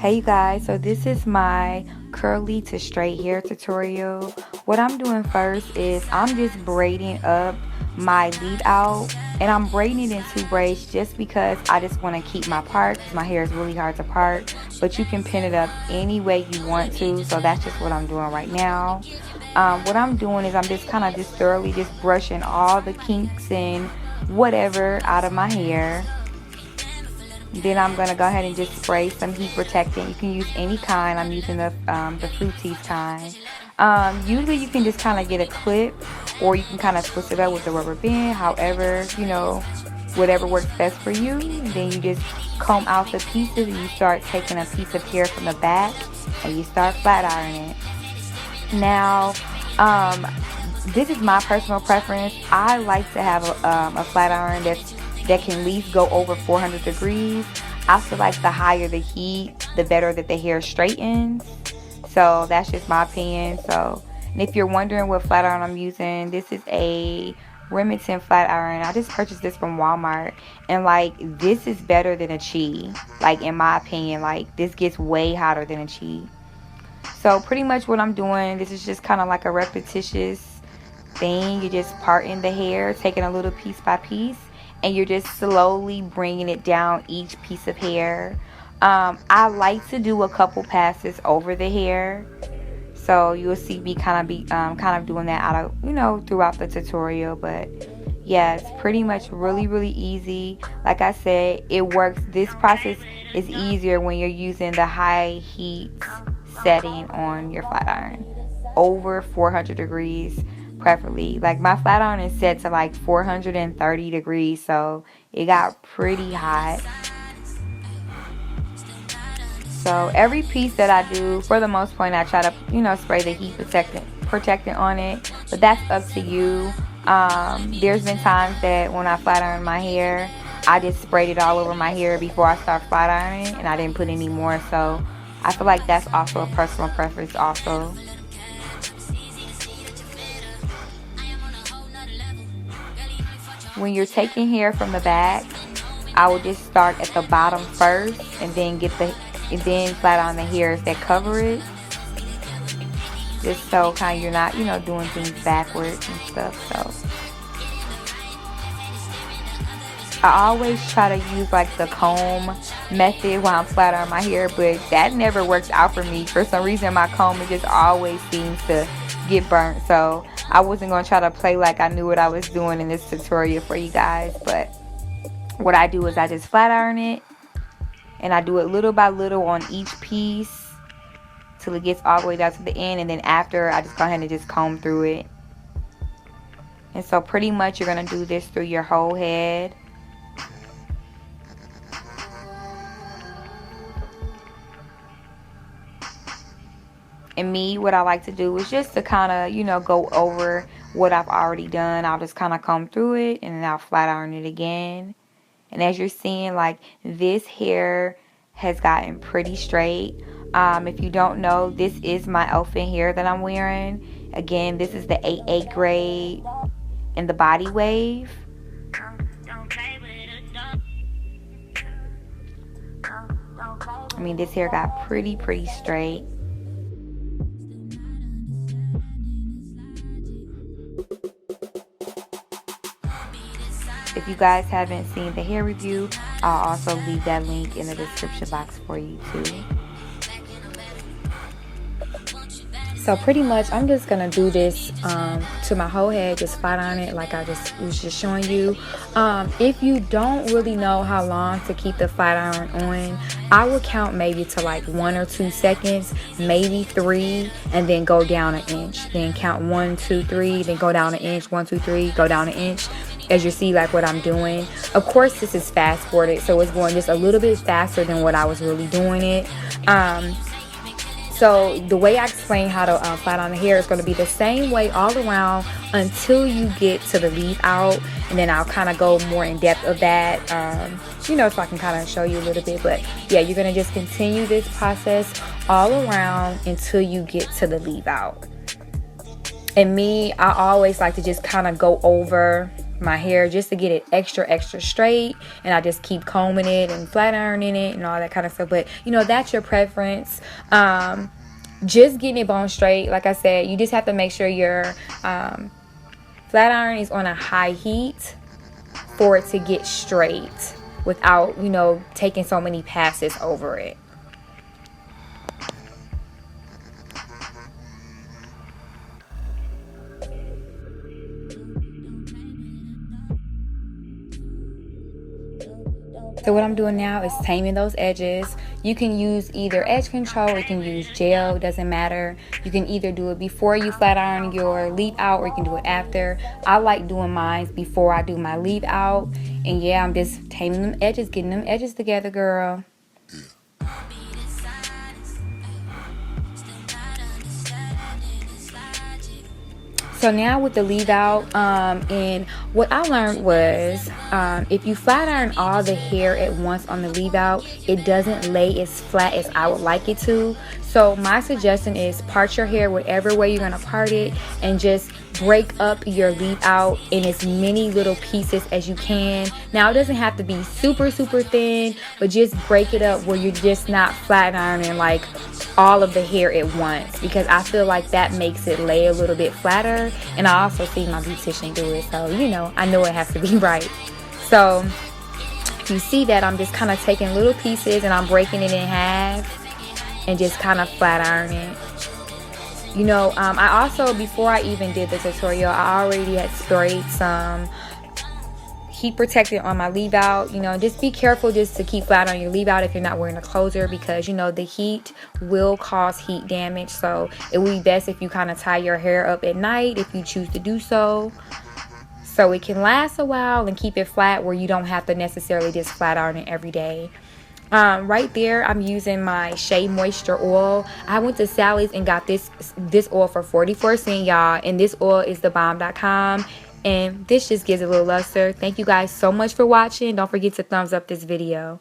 Hey you guys, so this is my curly to straight hair tutorial. What I'm doing first is I'm just braiding up my leave out, and I'm braiding it in two braids just because I just want to keep my part because my hair is really hard to part, but you can pin it up any way you want to, so that's just what I'm doing right now. What I'm doing is I'm just kind of thoroughly just brushing all the kinks and whatever out of my hair. Then I'm going to go ahead and just spray some heat protectant. You can use any kind. I'm using the Fruities kind. Usually you can just kind of get a clip, or you can kind of twist it up with the rubber band. However, whatever works best for you. And then you just comb out the pieces, and you start taking a piece of hair from the back and you start flat ironing it. Now, this is my personal preference. I like to have a flat iron that can at least go over 400 degrees. I feel like the higher the heat, the better that the hair straightens. So that's just my opinion. And if you're wondering what flat iron I'm using, this is a Remington flat iron. I just purchased this from Walmart, and this is better than a Chi. In my opinion, this gets way hotter than a Chi. So pretty much what I'm doing, this is just kind of like a repetitious thing. You're just parting the hair, taking a little piece by piece, and you're just slowly bringing it down each piece of hair. I like to do a couple passes over the hair, so you'll see me kind of doing that out of throughout the tutorial. But yeah, it's pretty much really easy. Like I said, it works. This process is easier when you're using the high heat setting on your flat iron, over 400 degrees preferably. My flat iron is set to 430 degrees, so it got pretty hot. So every piece that I do, for the most part, I try to spray the heat protectant on it, but that's up to you. There's been times that when I flat iron my hair, I just sprayed it all over my hair before I start flat ironing, and I didn't put any more. So I feel like that's also a personal preference also. When you're taking hair from the back, I will just start at the bottom first, and then flat iron the hairs that cover it, just so you're not doing things backwards and stuff. So I always try to use the comb method while I'm flat ironing my hair, but that never works out for me. For some reason, my comb, it just always seems to get burnt. So I wasn't going to try to play like I knew what I was doing in this tutorial for you guys. But what I do is I just flat iron it, and I do it little by little on each piece till it gets all the way down to the end. And then after, I just go ahead and just comb through it. And so pretty much you're going to do this through your whole head. And me, what I like to do is just to kind of, go over what I've already done. I'll just kind of comb through it, and then I'll flat iron it again. And as you're seeing, this hair has gotten pretty straight. If you don't know, this is my Elfin hair that I'm wearing. Again, this is the 88 grade in the body wave. I mean, this hair got pretty straight. If you guys haven't seen the hair review, I'll also leave that link in the description box for you too. So pretty much I'm just going to do this to my whole head, just flat iron it like I was just showing you. If you don't really know how long to keep the flat iron on, I will count maybe to 1 or 2 seconds, maybe 3, and then go down an inch. Then count 1, 2, 3, then go down an inch, 1, 2, 3, go down an inch. As you see, what I'm doing. Of course, this is fast forwarded, so it's going just a little bit faster than what I was really doing it. So the way I explain how to flat iron the hair is going to be the same way all around until you get to the leave out, and then I'll kind of go more in depth of that, so I can kind of show you a little bit. But yeah, you're going to just continue this process all around until you get to the leave out. And me, I always like to just kind of go over my hair just to get it extra straight, and I just keep combing it and flat ironing it and all that kind of stuff. But you know, that's your preference. Just getting it bone straight, like I said, you just have to make sure your flat iron is on a high heat for it to get straight without, you know, taking so many passes over it. So what I'm doing now is taming those edges. You can use either edge control or you can use gel, doesn't matter. You can either do it before you flat iron your leave out or you can do it after. I like doing mine before I do my leave out. And yeah, I'm just taming them edges, getting them edges together, girl. So now with the leave out, and what I learned was if you flat iron all the hair at once on the leave out, it doesn't lay as flat as I would like it to. So my suggestion is part your hair whatever way you're going to part it, and just break up your leave out in as many little pieces as you can. Now it doesn't have to be super thin, but just break it up where you're just not flat ironing like all of the hair at once, because I feel like that makes it lay a little bit flatter. And I also see my beautician do it, so you know, I know it has to be right. So if you see that, I'm just kind of taking little pieces and I'm breaking it in half and just kind of flat ironing. You know, I also, before I even did the tutorial, I already had sprayed some heat protectant on my leave out. You know, just be careful just to keep flat on your leave out if you're not wearing a closer, because you know the heat will cause heat damage. So it would be best if you kind of tie your hair up at night if you choose to do so it can last a while and keep it flat where you don't have to necessarily just flat iron it every day. Right there, I'm using my Shea Moisture oil. I went to Sally's and got this oil for 44 cents, y'all. And this oil is thebomb.com. And this just gives a little luster. Thank you guys so much for watching. Don't forget to thumbs up this video.